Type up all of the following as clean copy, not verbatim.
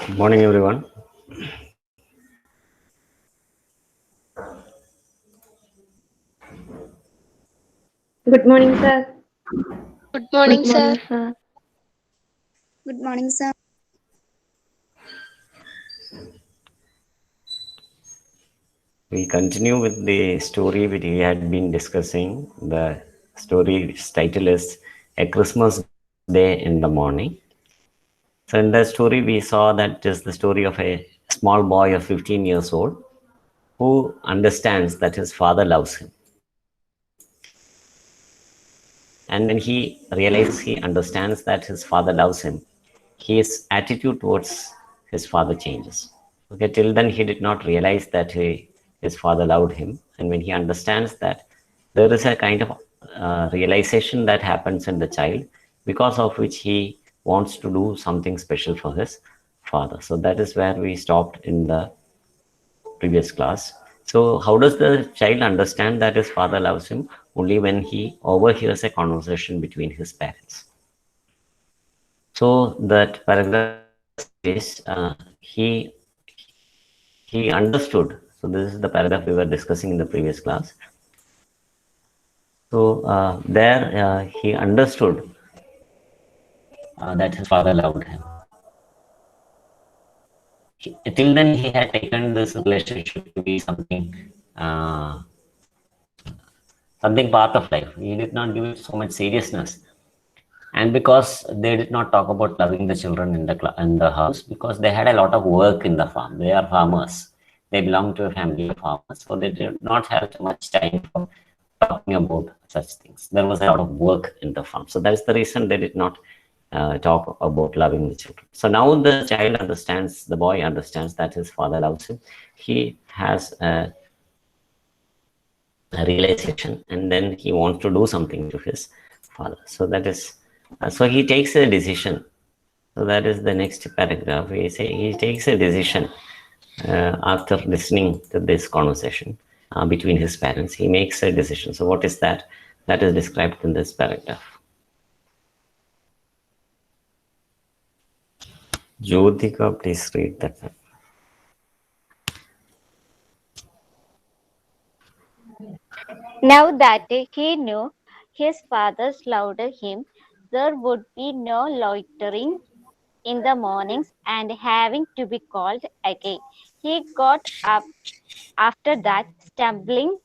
Good morning, everyone. Good morning, sir. Good morning, Good sir. morning, sir. Good morning, sir. We continue with the story which we had been discussing. The story's title is A Christmas Day in the Morning. So, in the story, we saw that is the story of a small boy of 15 years old who understands that his father loves him. And when he realizes he understands that his father loves him, his attitude towards his father changes. Okay, till then he did not realize that his father loved him, and when he understands that, there is a kind of realization that happens in the child, because of which he wants to do something special for his father. So that is where we stopped in the previous class. So how does the child understand that his father loves him? Only when he overhears a conversation between his parents. So that paragraph says he understood. So this is the paragraph we were discussing in the previous class. So there he understood that his father loved him. Till then he had taken this relationship to be uh, something part of life. He did not give it so much seriousness. And because they did not talk about loving the children in the house, because they had a lot of work in the farm. They are farmers. They belong to a family of farmers, so they did not have much time for talking about such things. There was a lot of work in the farm, so that is the reason they did not talk about loving the children. So now the child understands, the boy understands that his father loves him. He has a realization, and then he wants to do something to his father. So that is, so he takes a decision. So that is the next paragraph. We say he takes a decision after listening to this conversation between his parents. He makes a decision. So what is that? That is described in this paragraph. Jyotika, please read that. Now that he knew his father's loved him, there would be no loitering in the mornings and having to be called again. He got up after that, stumbling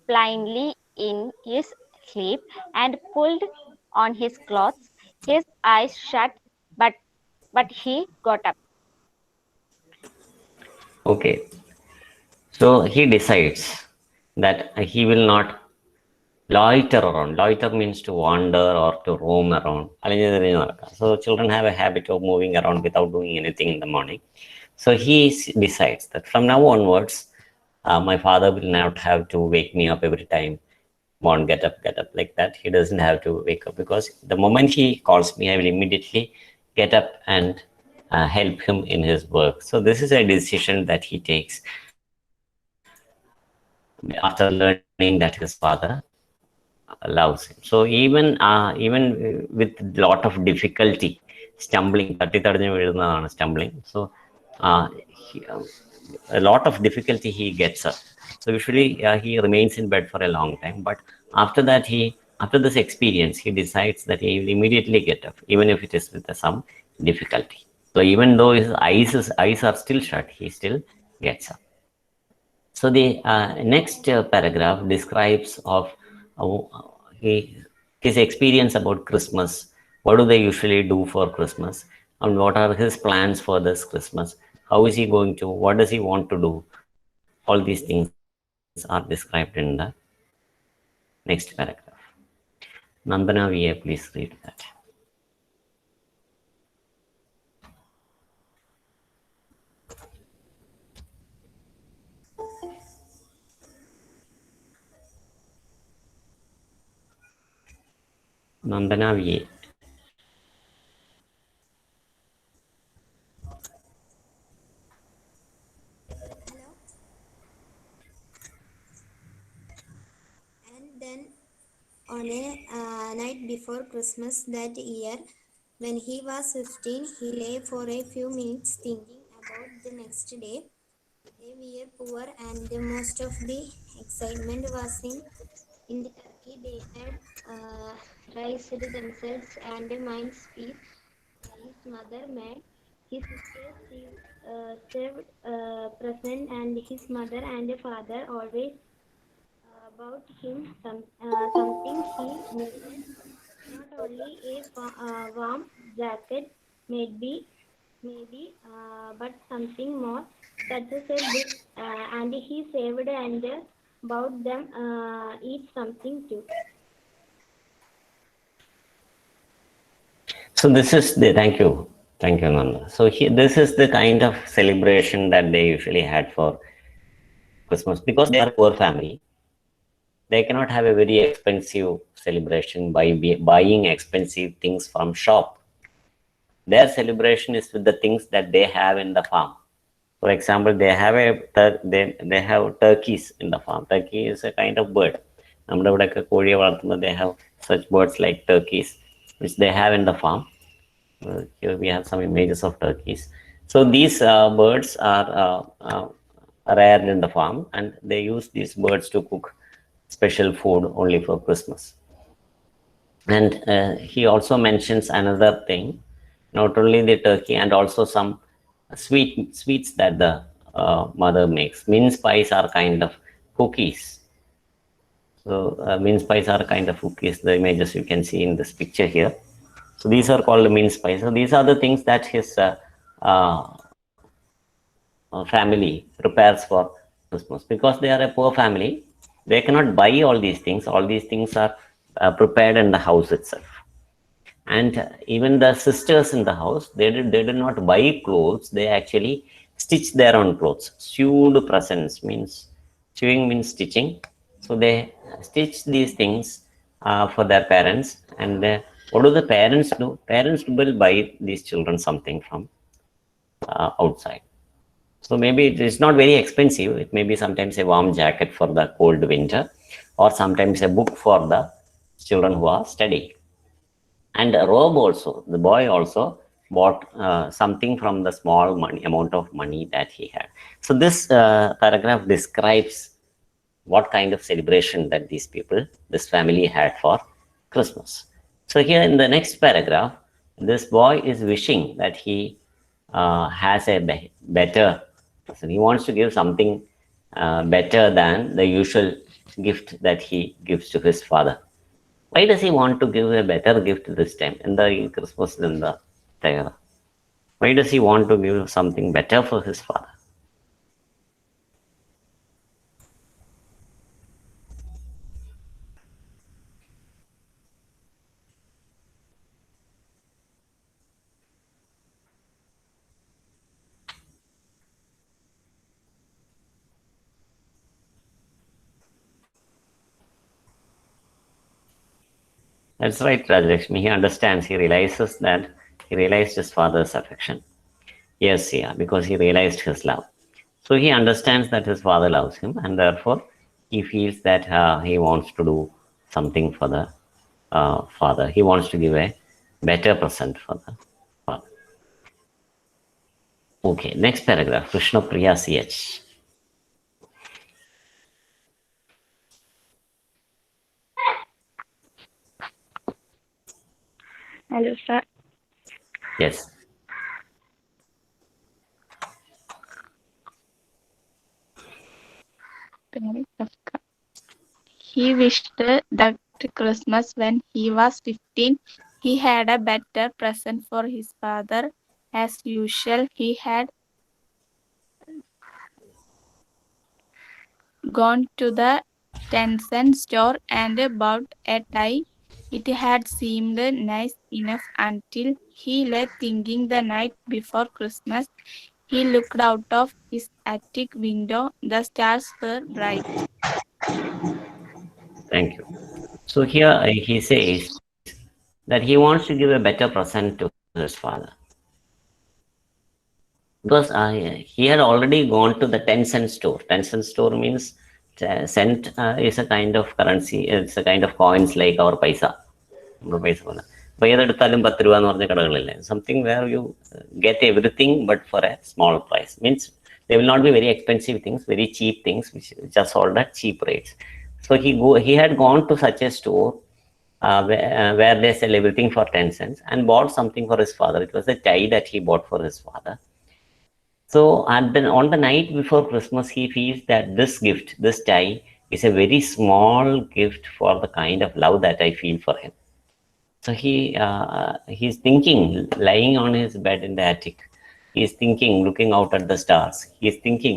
blindly in his sleep, and pulled on his clothes. His eyes shut, but he got up. Okay, so he decides that he will not loiter around. Loiter means to wander or to roam around. So children have a habit of moving around without doing anything in the morning. So he decides that from now onwards, my father will not have to wake me up every time. Come on, get up, like that. He doesn't have to wake up, because the moment he calls me, I will immediately get up and help him in his work. So this is a decision that he takes after learning that his father loves him. So even with lot of difficulty, stumbling, തട്ടിത്തടഞ്ഞു വീഴുന്നതാണ് stumbling. So uh, he, a lot of difficulty he gets up. So usually he remains in bed for a long time, but after that after this experience, he decides that he will immediately get up, even if it is with some difficulty. So even though his eyes are still shut, he still gets up. So the next paragraph describes of uh, he, his experience about Christmas. What do they usually do for Christmas, and what are his plans for this Christmas? How is he going to? What does he want to do? All these things are described in the next paragraph. Nandana VA, please read that. Nandana VA. Hello. And then on a night before Christmas that year, When he was 15, he lay for a few minutes thinking about the next day. They were poor, and most of the excitement was in the turkey they had raised themselves and minds peace. His mother made his sisters served present, and his mother and father always about him something he needed. Not only a warm jacket, maybe, but something more, such as a book, and he saved and bought them eat something too. So this is the thank you, Nanda. So this is the kind of celebration that they usually had for Christmas because they are a poor family. They cannot have a very expensive celebration by buying expensive things from shop. Their celebration is with the things that they have in the farm. For example, they have they have turkeys in the farm. Turkey is a kind of bird. നമ്മുടെ ഇവിടെയൊക്കെ കോഴിയെ വളർത്തുമ്പോൾ they have such birds like turkeys which they have in the farm. Here we have some images of turkeys. So these birds are reared in the farm, and they use these birds to cook special food only for Christmas. And he also mentions another thing, not only the turkey and also some sweets that the mother makes. Mince pies are kind of cookies. So mince pies are kind of cookies. The images you can see in this picture here. So these are called mince pies. So these are the things that his family prepares for Christmas. Because they are a poor family, they cannot buy all these things. All these things are prepared in the house itself. And even the sisters in the house, they did not buy clothes. They actually stitch their own clothes. Sewed presents means, sewing means stitching. So they stitch these things for their parents. And what do the parents do? Parents will buy these children something from outside. So maybe it is not very expensive. It may be sometimes a warm jacket for the cold winter, or sometimes a book for the children who are studying. And a robe also. The boy also bought something from the small amount of money that he had. So this paragraph describes what kind of celebration that this family had for Christmas. So here in the next paragraph, this boy is wishing that he has a better person. He wants to give something better than the usual gift that he gives to his father. Why does he want to give a better gift this time in the Christmas than the Tayara? Why does he want to give something better for his father? That's right, Rajalakshmi. He understands. He realized his father's affection. Yes, yeah, because he realized his love. So he understands that his father loves him, and therefore he feels that he wants to do something for the father. He wants to give a better present for the father. Okay, next paragraph. Krishna Priya CH. Hello, sir. Yes. He wished that Christmas when he was 15, he had a better present for his father. As usual, he had gone to the 10-cent store and bought a tie. It had seemed nice enough until he lay thinking the night before Christmas. He looked out of his attic window. The stars were bright. Thank you. So here he says that he wants to give a better present to his father. Because he had already gone to the 10-cent store. 10-cent store means cent is a kind of currency. It's a kind of coins like our paisa. അപ്പോൾ ഏതെടുത്താലും 10 രൂപ എന്ന് പറഞ്ഞ കടകളില്ലേ, something where you get everything but for a small price. Means they will not be very expensive things, very cheap things which are sold at cheap rates. So he had gone to such a store where they sell everything for 10 cents and bought something for his father. It was a tie that he bought for his father. So and then on the night before Christmas, he feels that this gift, this tie, is a very small gift for the kind of love that I feel for him. So he's thinking, lying on his bed in the attic. He's thinking, looking out at the stars. He's thinking,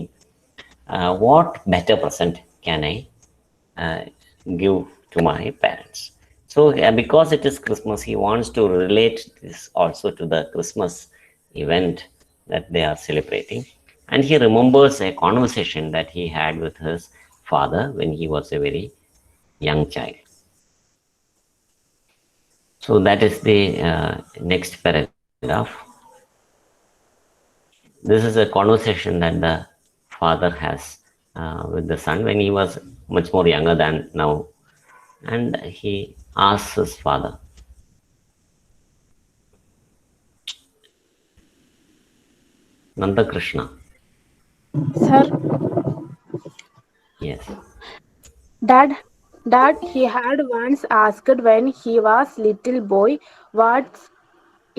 what better present can I give to my parents? So because it is Christmas, he wants to relate this also to the Christmas event that they are celebrating. And he remembers a conversation that he had with his father when he was a very young child. So that is the next paragraph. This is a conversation that the father has with the son when he was much more younger than now. And he asks his father, Nanda Krishna. Sir, Yes. Dad, he had once asked when he was little boy, what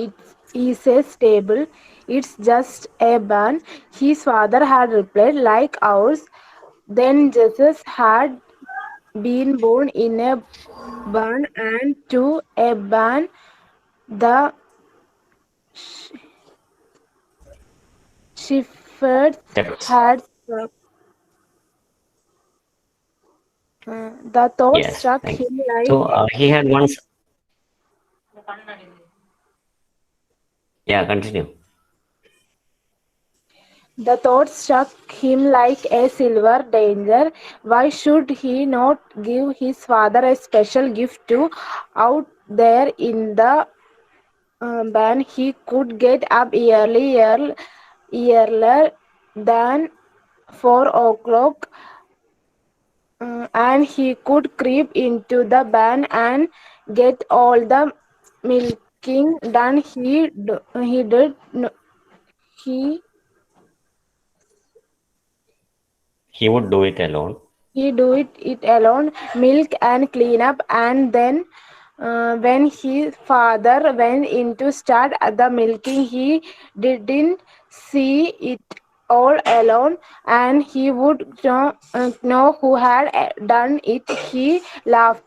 it is a stable? It's just a barn. His father had replied, like ours. Then Jesus had been born in a barn, and to a barn the shepherds Shepherds. had struck. The thought Yes. struck Thank you. him like So he had once. Yeah, continue. The thought struck him like a silver danger. Why should he not give his father a special gift too? Out there in the barn, he could get up earlier than 4 o'clock, and he could creep into the barn and get all the milking done. He did. He He would do it alone. He do it alone, milk and clean up, and then when his father went in to start the milking, he didn't see it all alone, and he would know who had done it. He laughed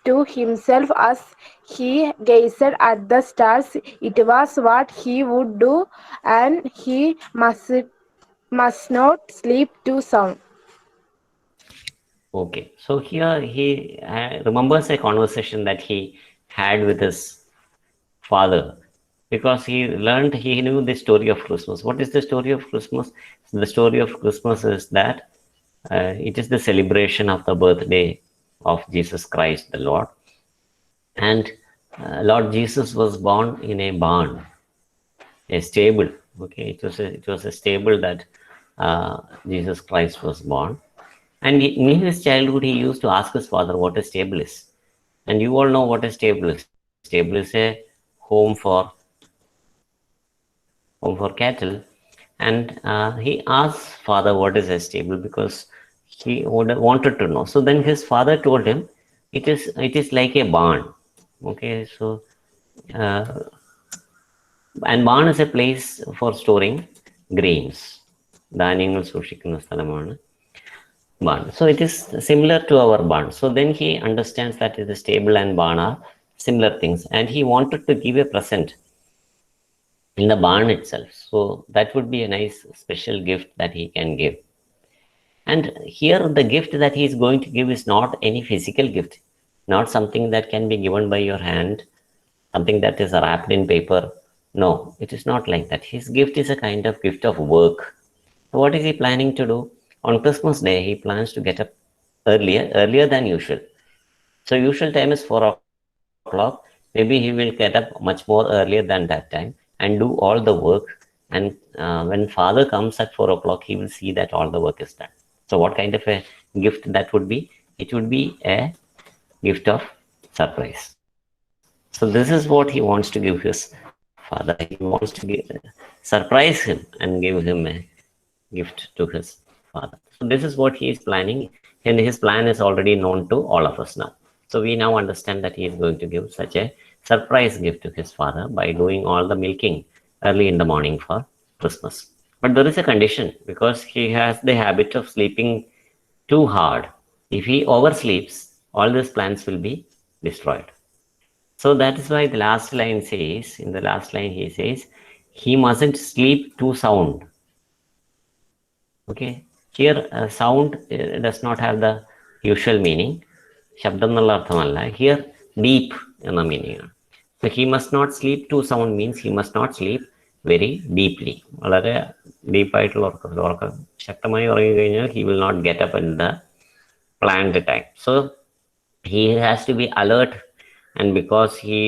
to himself as he gazed at the stars. It was what he would do, and he must not sleep too soon. Okay. So here he remembers a conversation that he had with his father, because he knew the story of Christmas. What is the story of Christmas? The story of Christmas is that it is the celebration of the birthday of Jesus Christ the Lord. And Lord Jesus was born in a barn, a stable. Okay, it was a stable that Jesus Christ was born. And in his childhood, he used to ask his father what a stable is. And you all know what a stable is. Stable is a home for cattle. And he asked father what is a stable because he wanted to know. So then his father told him, it is like a barn. Okay, so and barn is a place for storing grains. ധാന്യങ്ങൾ സൂക്ഷിക്കുന്ന സ്ഥലമാണ് barn. So it is similar to our barn. So then he understands that the stable and barn are similar things, and he wanted to give a present in the barn itself. So that would be a nice special gift that he can give. And here the gift that he is going to give is not any physical gift, not something that can be given by your hand, something that is wrapped in paper. No, it is not like that. His gift is a kind of gift of work. So what is he planning to do? On Christmas Day, he plans to get up earlier than usual. So usual time is 4 o'clock. Maybe he will get up much more earlier than that time and do all the work. And when father comes at 4 o'clock, he will see that all the work is done. So what kind of a gift that would be? It would be a gift of surprise. So this is what he wants to give his father. He wants to surprise him and give him a gift to his father. So this is what he is planning, and his plan is already known to all of us now. So we now understand that he is going to give such a surprise gift to his father by doing all the milking early in the morning for Christmas. But there is a condition, because he has the habit of sleeping too hard. If he oversleeps, all these plans will be destroyed. So that is why the last line says, in the last line he says, he mustn't sleep too sound. Okay, here sound does not have the usual meaning. ശബ്ദം എന്നുള്ള അർത്ഥമല്ല. Here deep എന്ന meaning ആണ്. So he must not sleep too sound means he must not sleep very deeply. വളരെ ഡീപ്പായിട്ടുള്ള ഉറക്കം ശക്തമായി ഉറങ്ങി കഴിഞ്ഞാൽ he will not get up in the planned time. So he has to be alert, and because he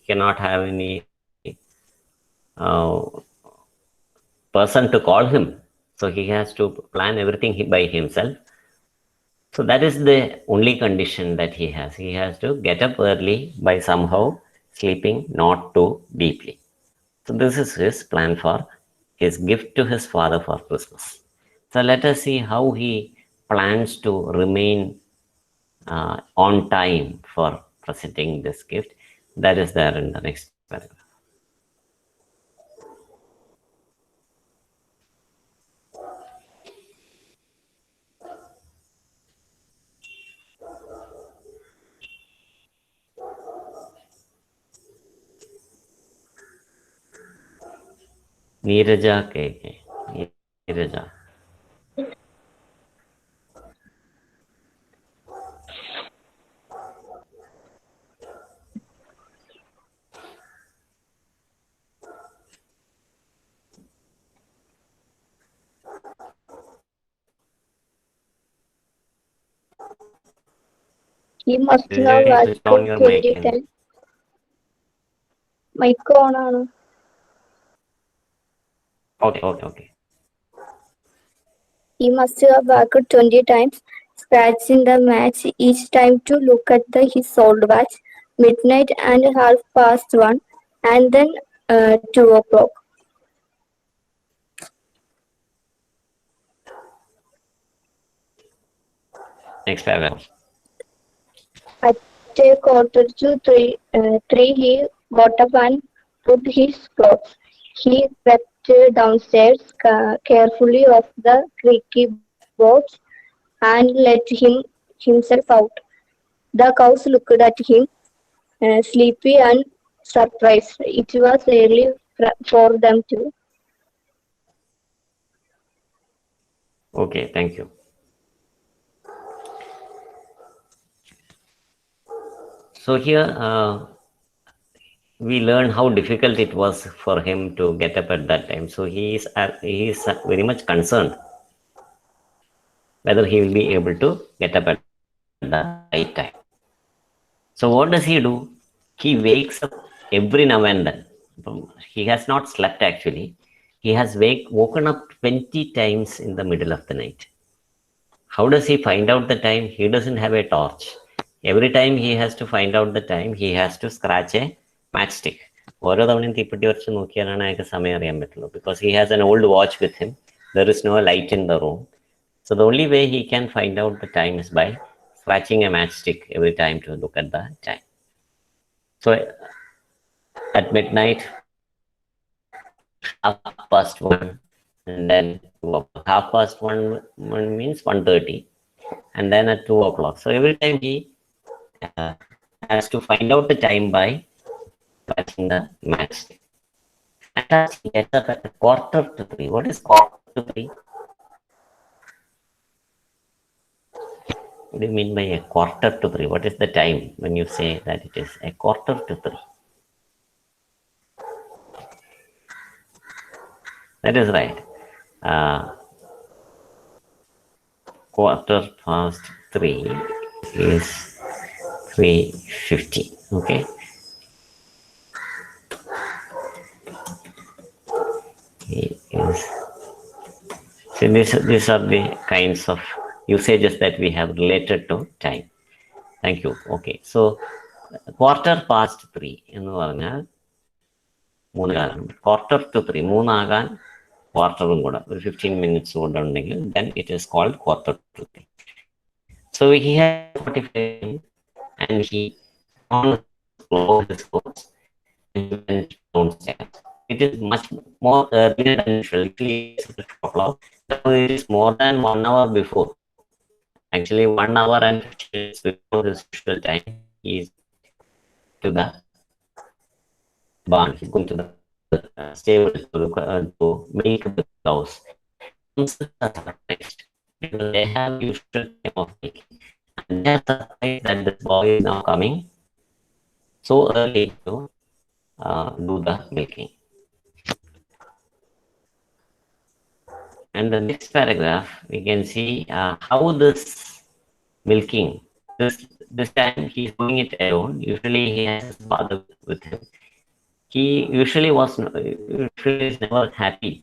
cannot have any person to call him, so he has to plan everything by himself. So that is the only condition that he has. He has to get up early by somehow sleeping not too deeply. So this is his plan for his gift to his father for Christmas. So let us see how he plans to remain on time for presenting this gift. That is there in the next paragraph. Neeraja KK. Neeraja. He must Did have you worked switch on your 20 mic? times. Mic on ആണ്. Okay. He must have worked 20 times, scratching the match each time to look at his old watch. Midnight and 1:30, and then 2 o'clock. Next paragraph. At 2:45, he got up and put his clothes. He crept downstairs carefully off the creaky boards and let himself out. The cows looked at him, sleepy and surprised. It was early for them too. Okay, thank you. So here we learn how difficult it was for him to get up at that time. So he is very much concerned whether he will be able to get up at the right time. So what does he do? He wakes up every now and then. He has not slept actually. He has woken up 20 times in the middle of the night. How does he find out the time? He doesn't have a torch. Every time he has to find out the time, he has to scratch a matchstick. ഓരോ തവണയും തീപ്പെട്ടി വരച്ച് നോക്കിയാലാണ് അയാൾക്ക് സമയം അറിയാൻ പറ്റുള്ളൂ. Because he has an old watch with him. There is no light in the room. So the only way he can find out the time is by scratching a matchstick every time to look at the time. So at midnight, 1:30, and then 2:00. 1:30 means 1:30, and then at 2:00. So every time he has to find out the time by scratching the matchstick. At last he gets up at 2:45. What is 2:45? What do you mean by 2:45? What is the time when you say that it is 2:45? That is right. 3:15 is 3:50. Okay. So these are the kinds of usages that we have related to time. Thank you. Okay. So Quarter past 3 എന്ന് പറഞ്ഞാൽ 3 കാലം. Quarter to 3, 3 ആകാൻ ക്വാർട്ടറും കൂടെ ഒരു 15 minutes കൂടെ ഉണ്ടെങ്കിൽ then it is called quarter to 3. So he had 45 minutes and he on his clothes and he went downstairs. It is much more earlier than usual. Usually it is 12 o'clock. So it is more than 1 hour before. Actually, 1 hour and 50 minutes before his usual time, he is to the barn. He's going to the stable to milk the cows. Themselves are surprised because they have usual time of milking, and they are surprised that this boy is now coming so early to do the milking. And the next paragraph, we can see how this milking, this time he's doing it alone. Usually he has his father with him. He usually is never happy.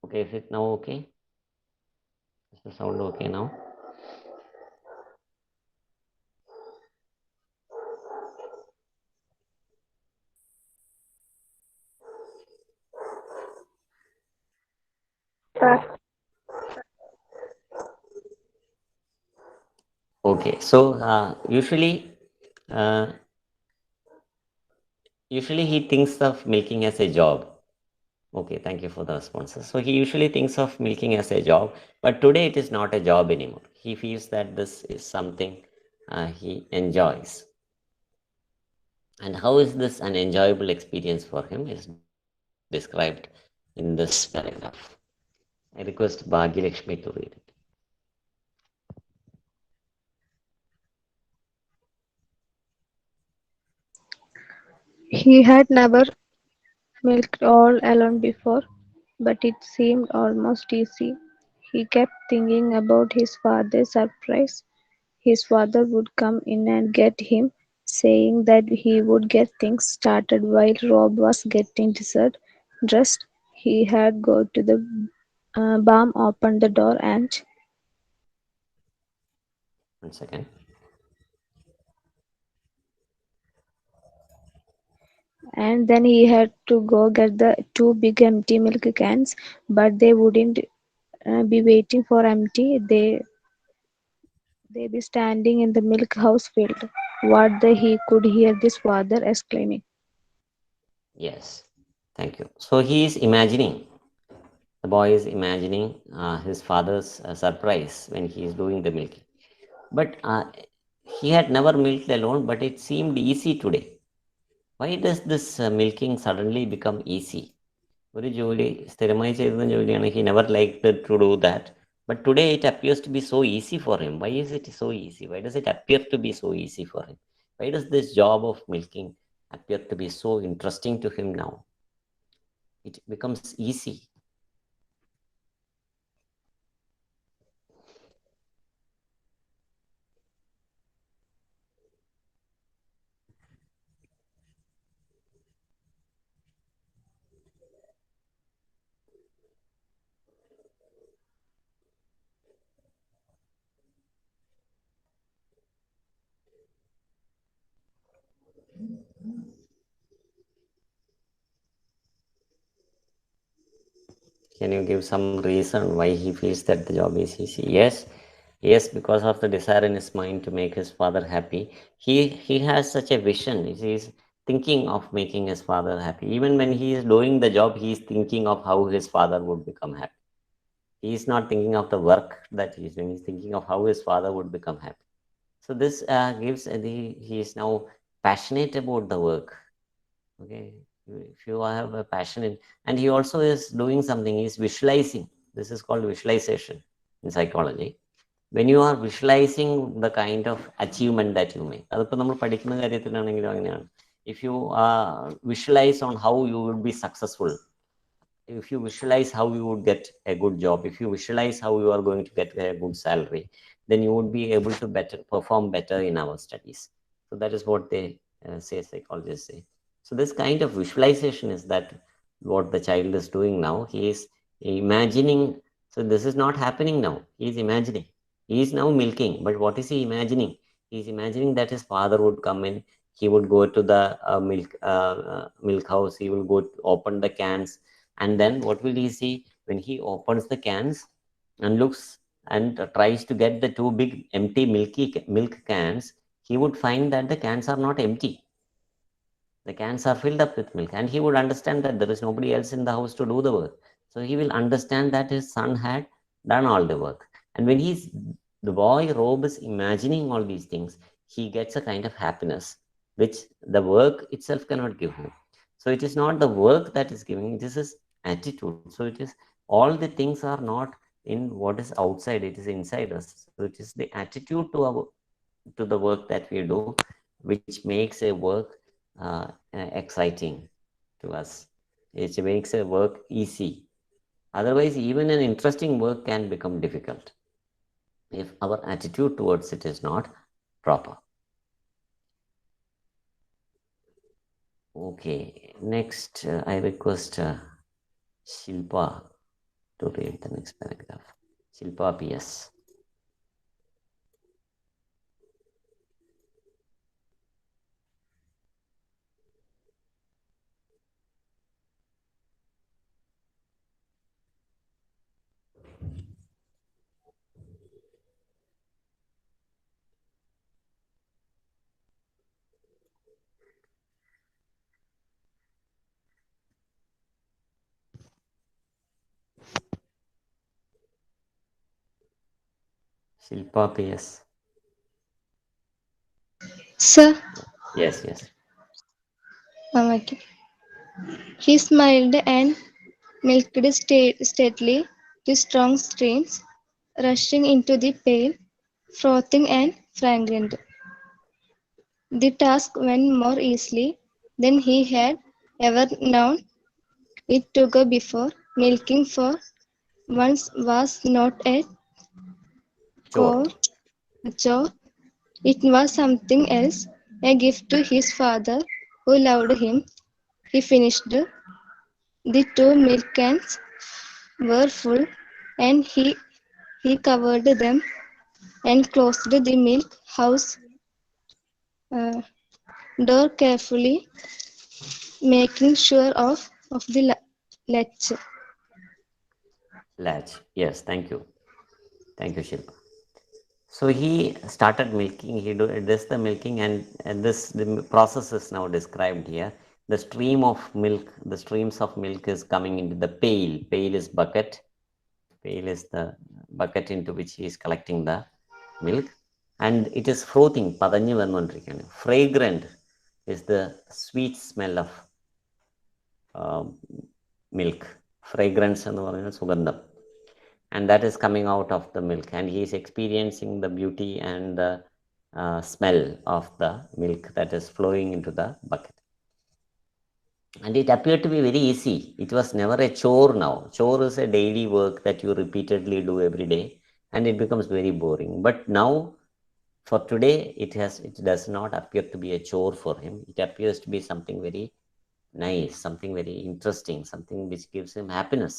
Okay, is it now okay? Is the sound okay now? Okay, so uh, usually he thinks of milking as a job. Okay, thank you for the responses. So he usually thinks of milking as a job, but today it is not a job anymore. He feels that this is something he enjoys. And how is this an enjoyable experience for him is described in this paragraph. I request Bhagyalakshmi to read it. He had never milked all alone before, but it seemed almost easy. He kept thinking about his father's surprise. His father would come in and get him, saying that he would get things started while Rob was getting dessert dressed. He had go to the barn, opened the door, 1 second. and then he had to go get the two big empty milk cans, but they wouldn't be waiting for empty. They be standing in the milk house filled. What the he could hear his father exclaiming. Yes, thank you. So he is imagining, the boy is imagining his father's surprise when he is doing the milking. But he had never milked alone, but it seemed easy today. Why does this milking suddenly become easy? ഒരു ജോലി സ്ഥിരമായി ചെയ്യുന്ന ജോലിയാണ്. He never liked to do that. But today it appears to be so easy for him. Why is it so easy? Why does it appear to be so easy for him? Why does this job of milking appear to be so interesting to him now? It becomes easy. Can you give some reason why he feels that the job is easy? Yes, because of the desire in his mind to make his father happy. He has such a vision. He is thinking of making his father happy. Even when he is doing the job, he is thinking of how his father would become happy. He is not thinking of the work that he is doing. He is thinking of how his father would become happy. So this gives he is now passionate about the work. Okay, if you have a passion and he also is doing something, he is visualizing. This is called visualization in psychology. When you are visualizing the kind of achievement that you make, അതിപ്പോൾ നമ്മൾ പഠിക്കുന്ന കാര്യത്തിലാണെങ്കിലും അങ്ങനെയാണ്. If you visualize on how you will be successful, if you visualize how you would get a good job, if you visualize how you are going to get a good salary, then you would be able to better perform better in our studies. So that is what they say, psychologists say. So this kind of visualization is that what the child is doing now. He is imagining. So this is not happening now. He is imagining. He is now milking. But what is he imagining? He is imagining that his father would come in. He would go to the milk house. He will go open the cans, and then what will he see when he opens the cans and looks and tries to get the two big empty milk cans? He would find that the cans are not empty. The cans are filled up with milk, and he would understand that there is nobody else in the house to do the work. So he will understand that his son had done all the work. And when the boy Rob is imagining all these things, he gets a kind of happiness which the work itself cannot give him. So it is not the work that is giving, this is attitude. So it is, all the things are not in what is outside, it is inside us. So it is the attitude to the work that we do which makes a work exciting to us. It makes a work easy. Otherwise, even an interesting work can become difficult if our attitude towards it is not proper. Okay, next I request Shilpa to read the next paragraph. Shilpa PS. Shilpa PS. Sir, Yes, yes. okay. He smiled and milked stately the strong streams, rushing into the pail, frothing and fragrant. The task went more easily than he had ever known it to go before. Milking for once was not a Sure. chore, it was something else, a gift to his father who loved him. He finished. The two milk cans were full, and he covered them and closed the milk house uh, door carefully, making sure of the latch. Latch. Yes, thank you. Thank you, Shilpa. So he started milking. He does the milking, and the process is now described here. The stream of milk, the streams of milk is coming into the pail. Pail is bucket. Pail is the bucket into which he is collecting the milk, and it is frothing. പതഞ്ഞു വന്നുകൊണ്ടിരിക്കുകയാണ്. Fragrant is the sweet smell of milk. Fragrance എന്ന് പറയുന്നത് സുഗന്ധം. And that is coming out of the milk, and he is experiencing the beauty and the smell of the milk that is flowing into the bucket. And it appeared to be very easy. It was never a chore now. Chore is a daily work that you repeatedly do every day, and it becomes very boring. But now, for today, it does not appear to be a chore for him. It appears to be something very nice, something very interesting, something which gives him happiness.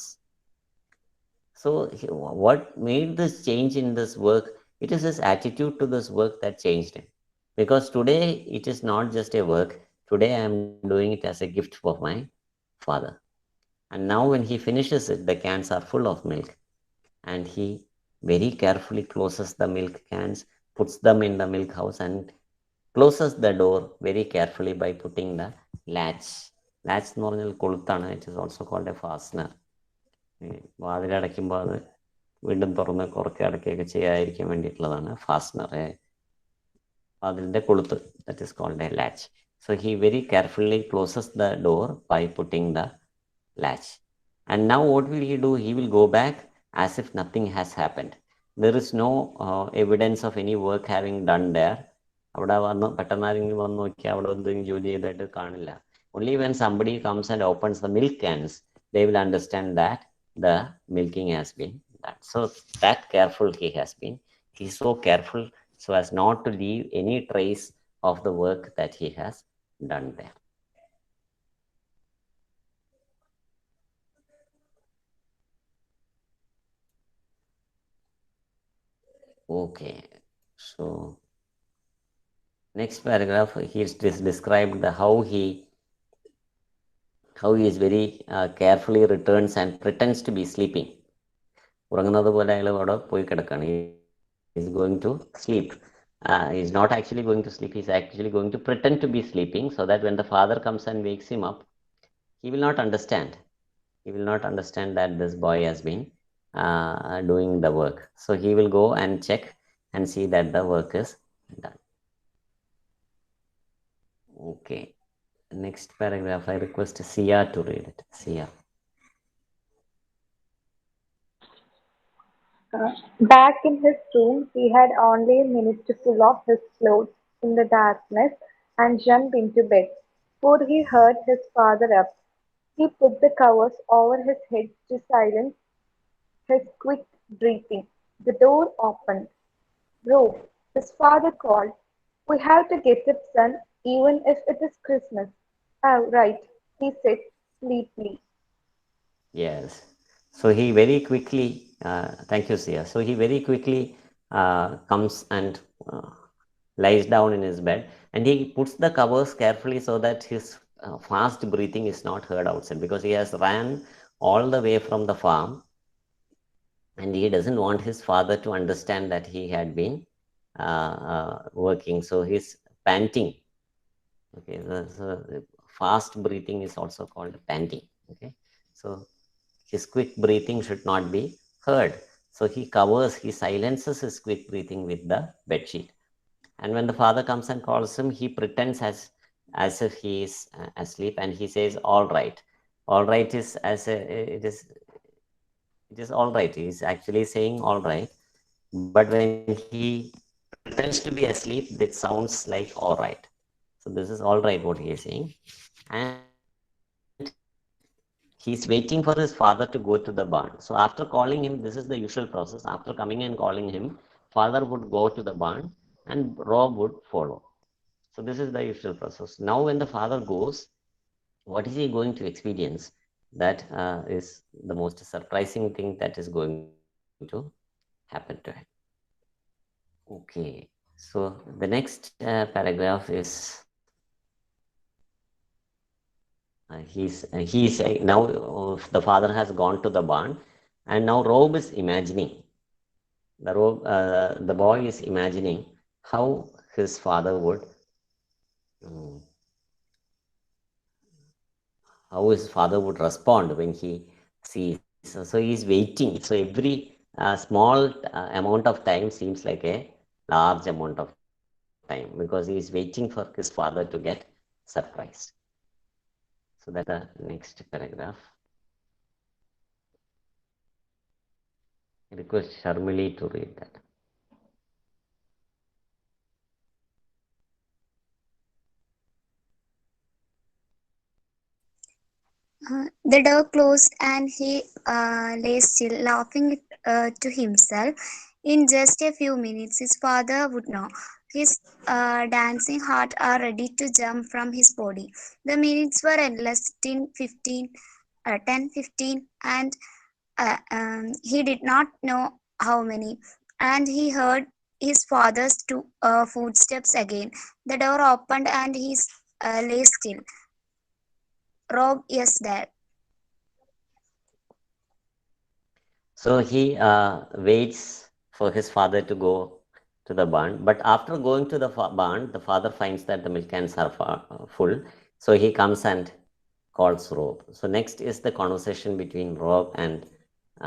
So what made this change in this work? It is his attitude to this work that changed him. Because today it is not just a work. Today I am doing it as a gift for my father. And now when he finishes it, the cans are full of milk. And he very carefully closes the milk cans, puts them in the milk house, and closes the door very carefully by putting the latch. Latch എന്ന് പറഞ്ഞാൽ കൊളുത്താണ്. It is also called a fastener. വാതിലടയ്ക്കുമ്പോൾ അത് വീണ്ടും തുറന്ന് കുറയ്ക്കുക അടയ്ക്കുകയൊക്കെ ചെയ്യാതിരിക്കാൻ വേണ്ടിയിട്ടുള്ളതാണ് fastener. വാതിലിൻ്റെ കൊളുത്ത്, that is called a latch. So he very carefully closes the door by putting the latch. And now what will he do? He will go back as if nothing has happened. There is no evidence of any work having done there. അവിടെ വന്ന് പെട്ടെന്ന് ആരെങ്കിലും വന്ന് നോക്കിയാൽ അവിടെ എന്തെങ്കിലും ജോലി ചെയ്തായിട്ട് കാണില്ല. Only when somebody comes and opens the milk cans, they will understand that the milking has been done. So that careful he has been. He's so careful so as not to leave any trace of the work that he has done there. Okay, so next paragraph, he's described how he is very carefully returns and pretends to be sleeping. ഉറങ്ങുന്നത് പോലെ അയാൾ അവിടെ പോയി കിടക്കുകയാണ്. He is going to sleep. He is not actually going to sleep. He is actually going to pretend to be sleeping so that when the father comes and wakes him up, he will not understand. He will not understand that this boy has been doing the work. So he will go and check and see that the work is done. Okay. Next paragraph, I request Sia to read it. Sia. Back in his room, he had only a minute to pull off his clothes in the darkness and jump into bed, for he heard his father up. He put the covers over his head to silence his quick breathing. The door opened. "Rob," his father called. "We have to get up, son, even if it is Christmas." "Oh, right," he said sleepily. Yes. So he very quickly, thank you, Sia. So he very quickly comes and lies down in his bed, and he puts the covers carefully so that his fast breathing is not heard outside, because he has ran all the way from the farm and he doesn't want his father to understand that he had been working. So he's panting. Okay, so fast breathing is also called panting. Okay, so his quick breathing should not be heard. So he silences his quick breathing with the bedsheet. And when the father comes and calls him, he pretends as if he is asleep, and he says, "All right." All right is it is all right. He is actually saying all right, but when he pretends to be asleep, that sounds like all right. So this is all right what he is saying, and he's waiting for his father to go to the barn. So after calling him, this is the usual process. After coming and calling him, father would go to the barn and Rob would follow. So this is the usual process. Now when the father goes, what is he going to experience? That is the most surprising thing that is going to happen to him. Okay, so the next paragraph is now the father has gone to the barn, and now Rob is imagining the boy is imagining how his father would um, respond when he sees. So he's waiting. So every small amount of time seems like a large amount of time, because he is waiting for his father to get surprised. So that is the next paragraph. I request Sharmili to read that. The door closed and he lay still, laughing to himself. In just a few minutes, his father would know. His dancing heart are ready to jump from his body. The minutes were endless, 10, 15, and he did not know how many. And he heard his father's footsteps again. The door opened and he lay still. "Rob, yes, Dad." So he waits for his father to go to the barn. But after going to the barn, the father finds that the milk cans are full. So he comes and calls Rob. So next is the conversation between Rob and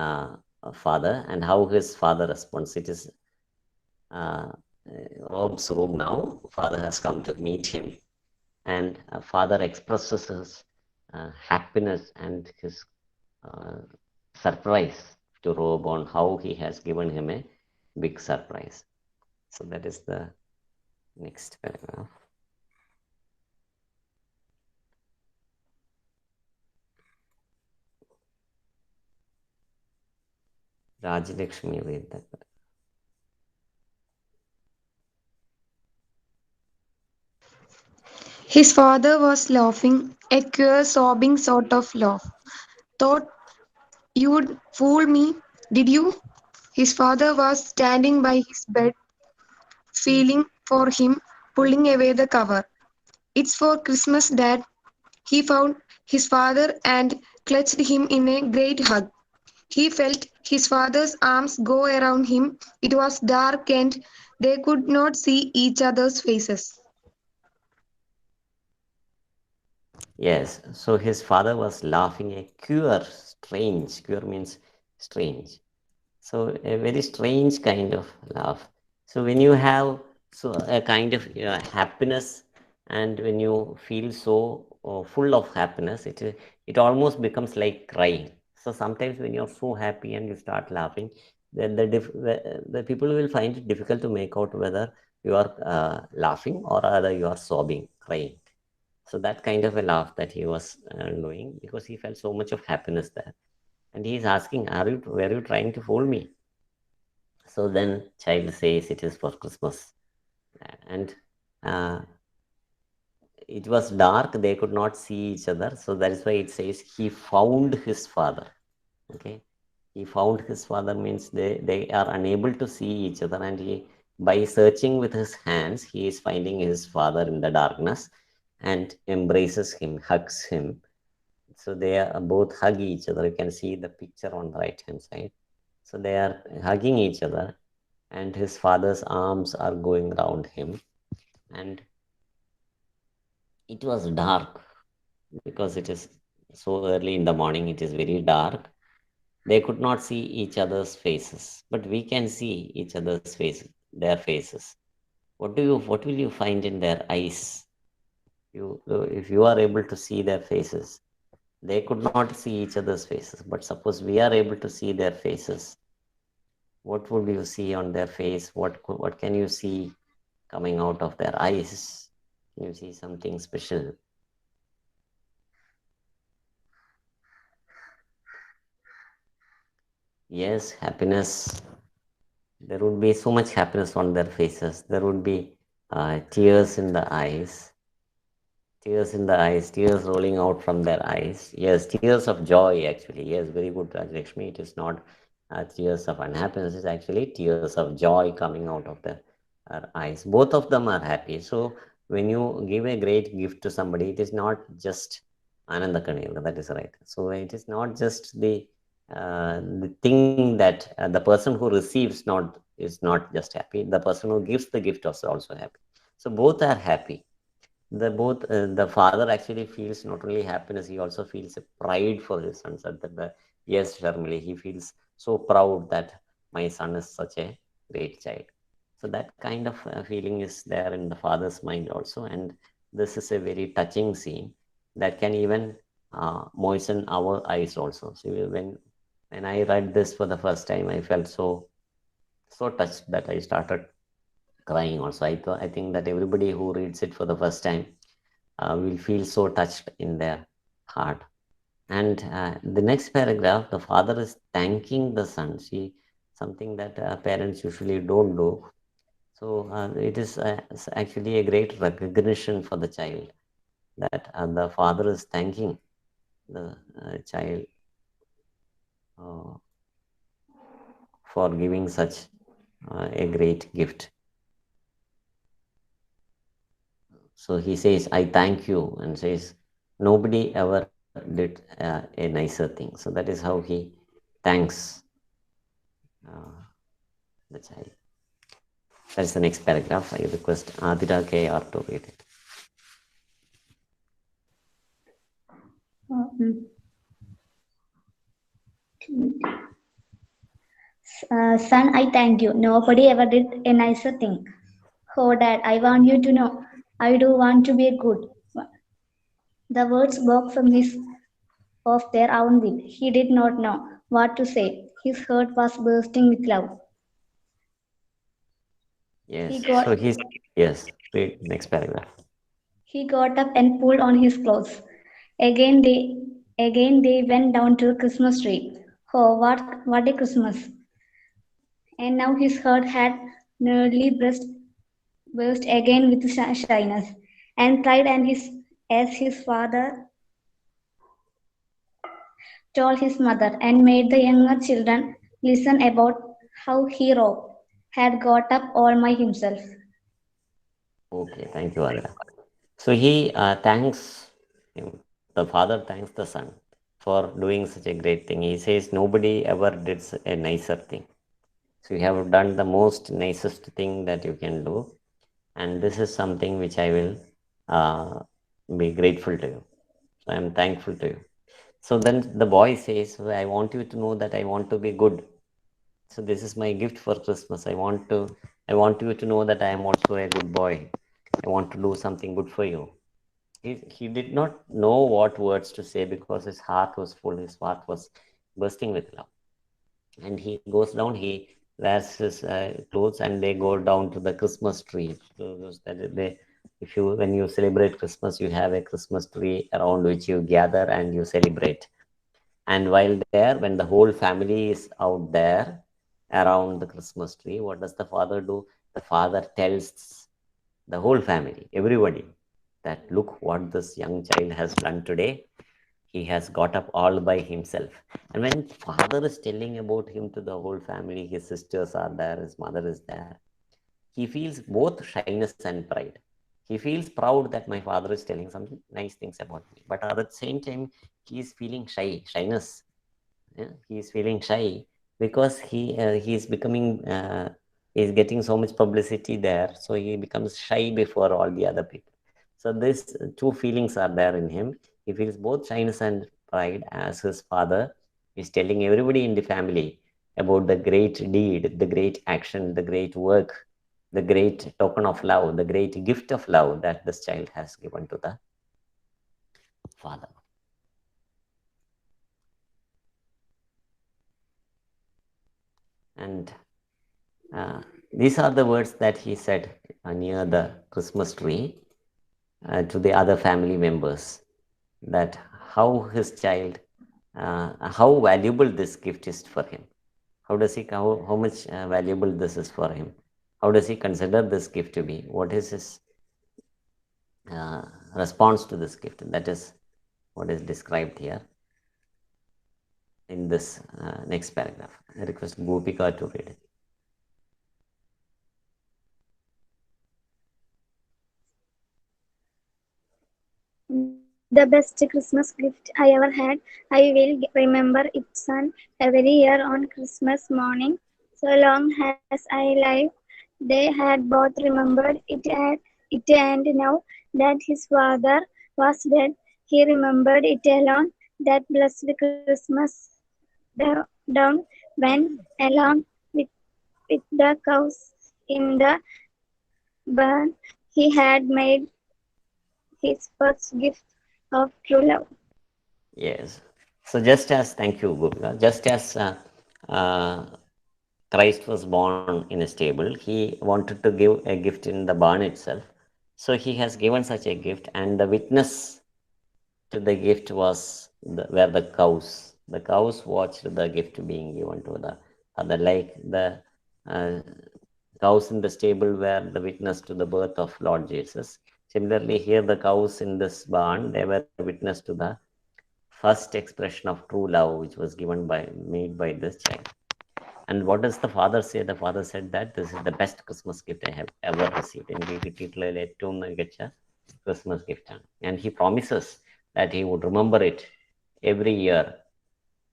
uh, father, and how his father responds. It is uh, Rob's room now. Father has come to meet him, and father expresses his happiness and his uh, surprise to Rob on how he has given him a big surprise. So that is the next paragraph. Rajlakshmi read that. His father was laughing, a queer sobbing sort of laugh. Thought you'd fool me, did you? His father was standing by his bed, feeling for him, pulling away the cover. It's for Christmas, Dad. He found his father and clutched him in a great hug. He felt his father's arms go around him. It was dark and they could not see each other's faces. Yes, so his father was laughing a queer, strange, queer means strange. So a very strange kind of laugh. So when you have so a kind of happiness, and when you feel so full of happiness, it almost becomes like crying. So sometimes when you're so happy and you start laughing, then the people will find it difficult to make out whether you are laughing or whether you are sobbing, crying. So that kind of a laugh that he was doing, because he felt so much of happiness there. And he is asking, were you trying to fool me? So then child says it is for Christmas. And uh, it was dark, they could not see each other. So that is why it says he found his father. Okay. He found his father means they are unable to see each other, and he, by searching with his hands, he is finding his father in the darkness and embraces him, hugs him. So they are both hug each other. You can see the picture on the right hand side. So they are hugging each other, and his father's arms are going around him. And it was dark because it is so early in the morning, it is very dark. They could not see each other's faces, but we can see each other's faces, their faces. What will you find in their eyes? If you are able to see their faces, they could not see each other's faces, but suppose we are able to see their faces, what would you see on their face? What can you see coming out of their eyes? Can you see something special? Yes, happiness. There would be so much happiness on their faces. There would be tears in the eyes, tears in the eyes, tears rolling out from their eyes. Yes, tears of joy, actually. Yes, very good, Rajlakshmi. It is not tears of unhappiness, it's actually tears of joy coming out of their eyes. Both of them are happy. So, when you give a great gift to somebody, it is not just Ananda Kanil, that is right. So, it is not just the thing that the person who receives not is not just happy, the person who gives the gift is also happy. So, both are happy. The father actually feels not only happiness, he also feels a pride for his son. That yes, Sharmili, he feels so proud that my son is such a great child. So that kind of feeling is there in the father's mind also, and this is a very touching scene that can even moisten our eyes also. So when I read this for the first time, I felt so touched that I started crying also. I think that everybody who reads it for the first time will feel so touched in their heart. And the next paragraph, the father is thanking the son. See, something that parents usually don't do. So it is actually a great recognition for the child that the father is thanking the child uh, for giving such a great gift. So he says, I thank you, and says, nobody ever did a nicer thing. So that is how he thanks uh, the child. That's the next paragraph. I request Adira KR to read it. Mm. Son, I thank you. Nobody ever did a nicer thing. Oh, Dad, I want you to know. I do want to be good. The words broke from his of their own will. He did not know what to say. His heart was bursting with love. He Yes. got So he's, yes, read next paragraph. he got up and pulled on his clothes. Again they went down to the Christmas tree. Oh, what a Christmas! And now his heart had nearly burst again with shyness. and cried and as his father told his mother, and made the younger children listen about how he had got up all by himself. Okay, thank you, Adra. So he thanks him. The father thanks the son for doing such a great thing. He says nobody ever did a nicer thing. So you have done the most nicest thing that you can do, and this is something which I will uh, be grateful to you. So I am thankful to you. So then the boy says, I want you to know that I want to be good. So this is my gift for Christmas. I want you to know that I am also a good boy. I want to do something good for you. He did not know what words to say because his heart was full, his heart was bursting with love. And he goes down, he wears his clothes, and they go down to the Christmas tree. So that they, if you when you celebrate Christmas, you have a Christmas tree around which you gather and you celebrate. And while there, when the whole family is out there around the Christmas tree, what does the father do? The father tells the whole family, everybody, that look what this young child has done today. He has got up all by himself. And when father is telling about him to the whole family, his sisters are there, his mother is there, he feels both shyness and pride. He feels proud that my father is telling some nice things about me, but at the same time, he is feeling shyness. Yeah, he is feeling shy because he is becoming he is getting so much publicity there, so he becomes shy before all the other people. So these two feelings are there in him. He feels both shyness and pride as his father is telling everybody in the family about the great deed, the great action, the great work, the great token of love, the great gift of love that this child has given to the father. And Uh, these are the words that he said near the Christmas tree to the other family members, that how his child, how valuable this gift is for him. How much valuable this is for him? How does he consider this gift to be? What is his uh, response to this gift? That is what is described here in this next paragraph. I request Gopika to read it. The best Christmas gift I ever had. I will remember it, son, every year on Christmas morning. So long as I live, they had both remembered it and now that his father was dead, he remembered it alone. That blessed Christmas down when along with, with the cows in the barn, he had made his first gift of true love. Yes. So thank you, Gopika, just as uh, Christ was born in a stable, he wanted to give a gift in the barn itself. So he has given such a gift, and the witness to the gift was where the cows watched the gift being given to the other, like the uh, cows in the stable were the witness to the birth of Lord Jesus. Similarly, here the cows in this barn, they were witness to the first expression of true love, which was made by this child. And what does the father say? The father said that this is the best Christmas gift I have ever received. Christmas gift. And he promises that he would remember it every year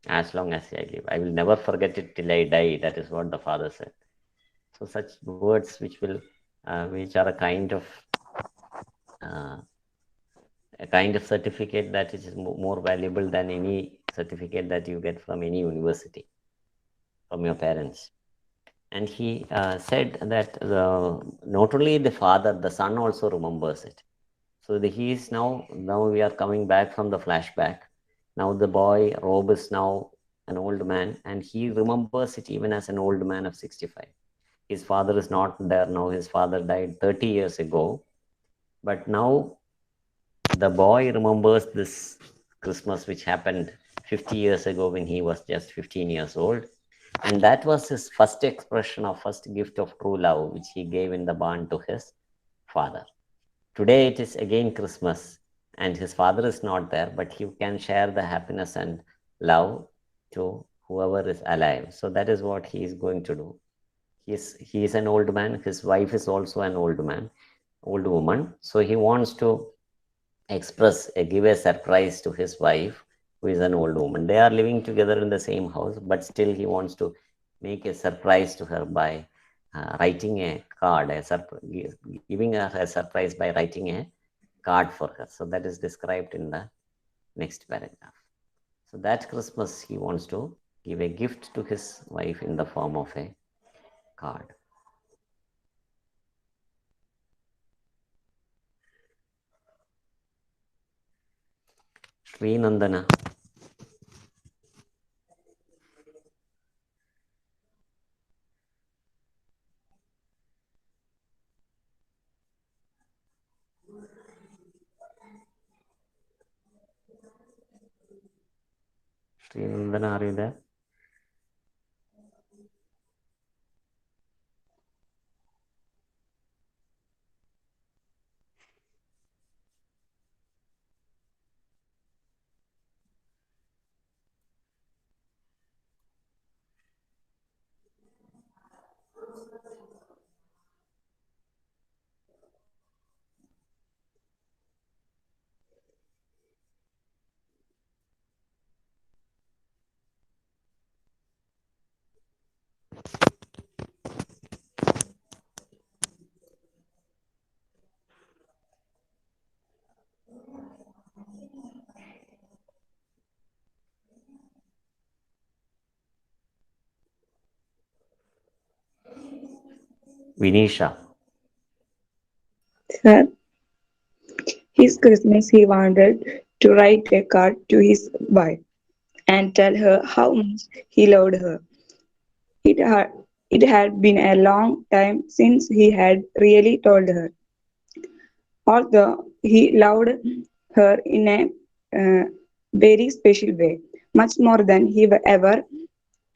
as long as I live. I will never forget it till I die. That is what the father said. So such words which are uh, a kind of certificate that is more valuable than any certificate that you get from any university, from your parents. And he said that not only the father, the son also remembers it. So he is now we are coming back from the flashback. Now the boy Rob is now an old man, and he remembers it even as an old man of 65. His father is not there now. His father died 30 years ago. But now the boy remembers this Christmas which happened 50 years ago when he was just 15 years old. And that was his first expression of first gift of true love, which he gave in the barn to his father. Today it is again Christmas, and his father is not there, but he can share the happiness and love to whoever is alive. So that is what he is going to do. He is an old man. His wife is also an old woman. So he wants to give a surprise to his wife, who is an old woman. They are living together in the same house, but still he wants to make a surprise to her by writing a card, giving her a surprise by writing a card for her. So that is described in the next paragraph. So that Christmas, he wants to give a gift to his wife in the form of a card. Srinandana. Srinandana, are you there? Vinisha. Sir, his Christmas he wanted to write a card to his wife and tell her how much he loved her. It had, it had been a long time since he had really told her. Although he loved her in a very special way, much more than he ever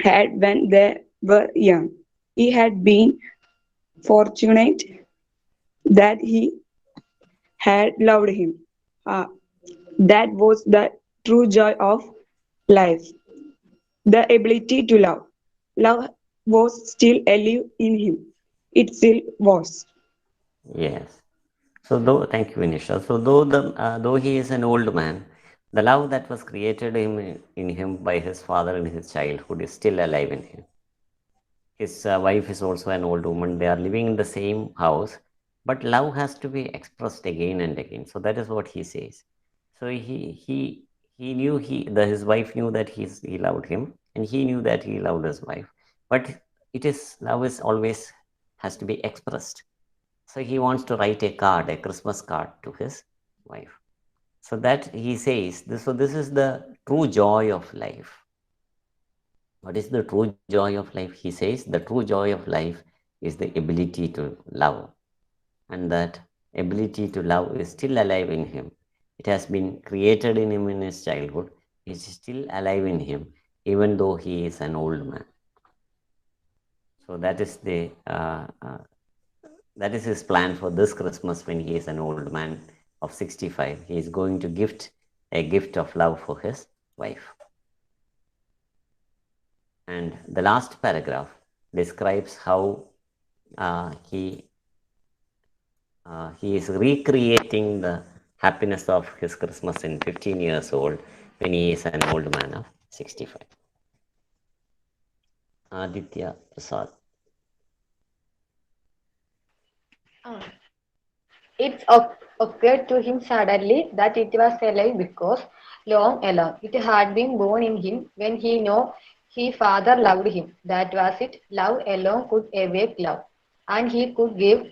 had when they were young. He had been fortunate that he had loved him. Ah, that was the true joy of life, the ability to love. Love was still alive in him. It still was. Yes. So thank you, Vinisha. So though he is an old man, the love that was created in him by his father in his childhood is still alive in him. His wife is also an old woman. They are living in the same house, but love has to be expressed again and again. So that is what he says. So he knew his wife knew that he loved him, and he knew that he loved his wife. But love is always has to be expressed. So he wants to write a card, a Christmas card to his wife. So that he says this. So this is the true joy of life. What is the true joy of life? He says the true joy of life is the ability to love, and that ability to love is still alive in him. It has been created in him in his childhood. It is still alive in him, even though he is an old man. So that is his plan for this Christmas when he is an old man of 65. He is going to gift a gift of love for his wife. And the last paragraph describes how he is recreating the happiness of his Christmas in 15 years old when he is an old man of 65. Aditya Prasad. It occurred to him suddenly that it was a lie because long alone it had been born in him when he knew his father loved him. That was it. Love alone could awake love, and he could give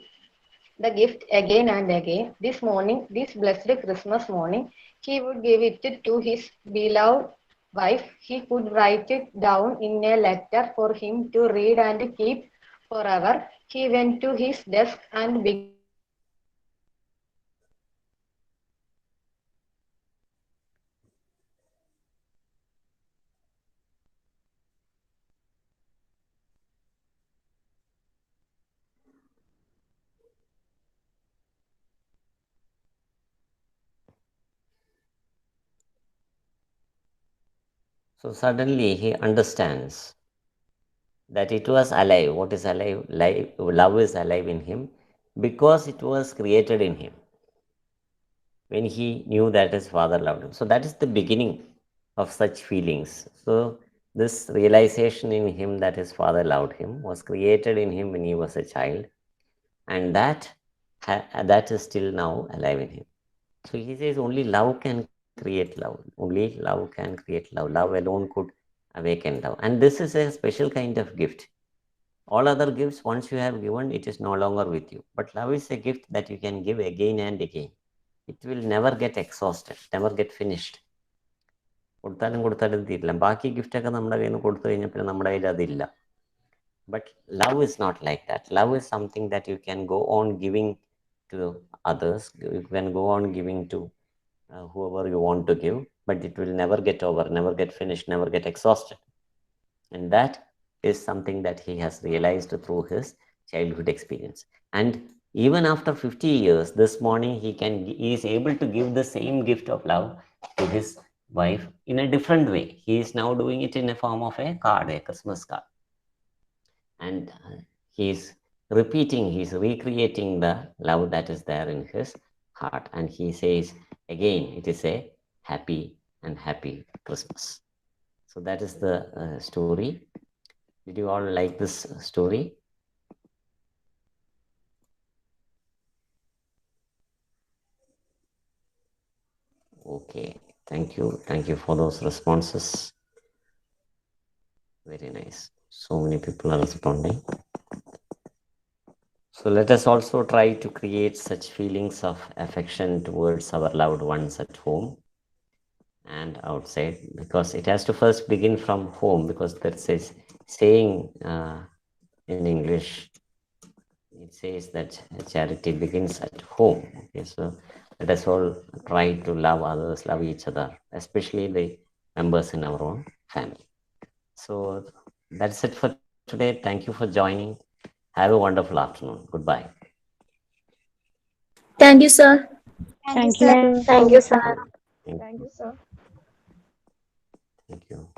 the gift again and again. This morning, this blessed Christmas morning, he would give it to his beloved wife. He could write it down in a letter for him to read and keep forever. He went to his desk and began writing. He wrote So suddenly he understands that it was alive. What is alive? Love is alive in him because it was created in him when he knew that his father loved him. So that is the beginning of such feelings. So this realization in him that his father loved him was created in him when he was a child, and that is still now alive in him. So he says only love can create love. Only love can create love. Love alone could awaken love. And this is a special kind of gift. All other gifts, once you have given, it is no longer with you. But love is a gift that you can give again and again. It will never get exhausted, never get finished. കൊടുത്താലും കൊടുത്താലും തീരില്ല. ബാക്കി ഗിഫ്റ്റൊക്കെ നമ്മുടെ കയ്യിൽ നിന്ന് കൊടുത്തു കഴിഞ്ഞാൽ പിന്നെ നമ്മുടെ കയ്യിൽ അതില്ല. But love is not like that. Love is something that you can go on giving to others. You can go on giving to whoever you want to give, but it will never get over, never get finished, never get exhausted. And that is something that he has realized through his childhood experience. And even after 50 years, this morning he is able to give the same gift of love to his wife in a different way. He is now doing it in a form of a card, a Christmas card. And he's repeating, he's recreating the love that is there in his heart. And he says again, it is a happy and happy Christmas. So that is the story. Did you all like this story? Okay, thank you. Thank you for those responses. Very nice. So many people are responding. So let us also try to create such feelings of affection towards our loved ones at home and outside, because it has to first begin from home, because there's a saying in English, it says that charity begins at home. Okay, so let us all try to love others, love each other, especially the members in our own family. So that's it for today. Thank you for joining. Have a wonderful afternoon. Goodbye. Thank you, sir. Thank you, Thank you, sir. sir. Thank you, sir. Thank Thank you. you, sir. Thank you.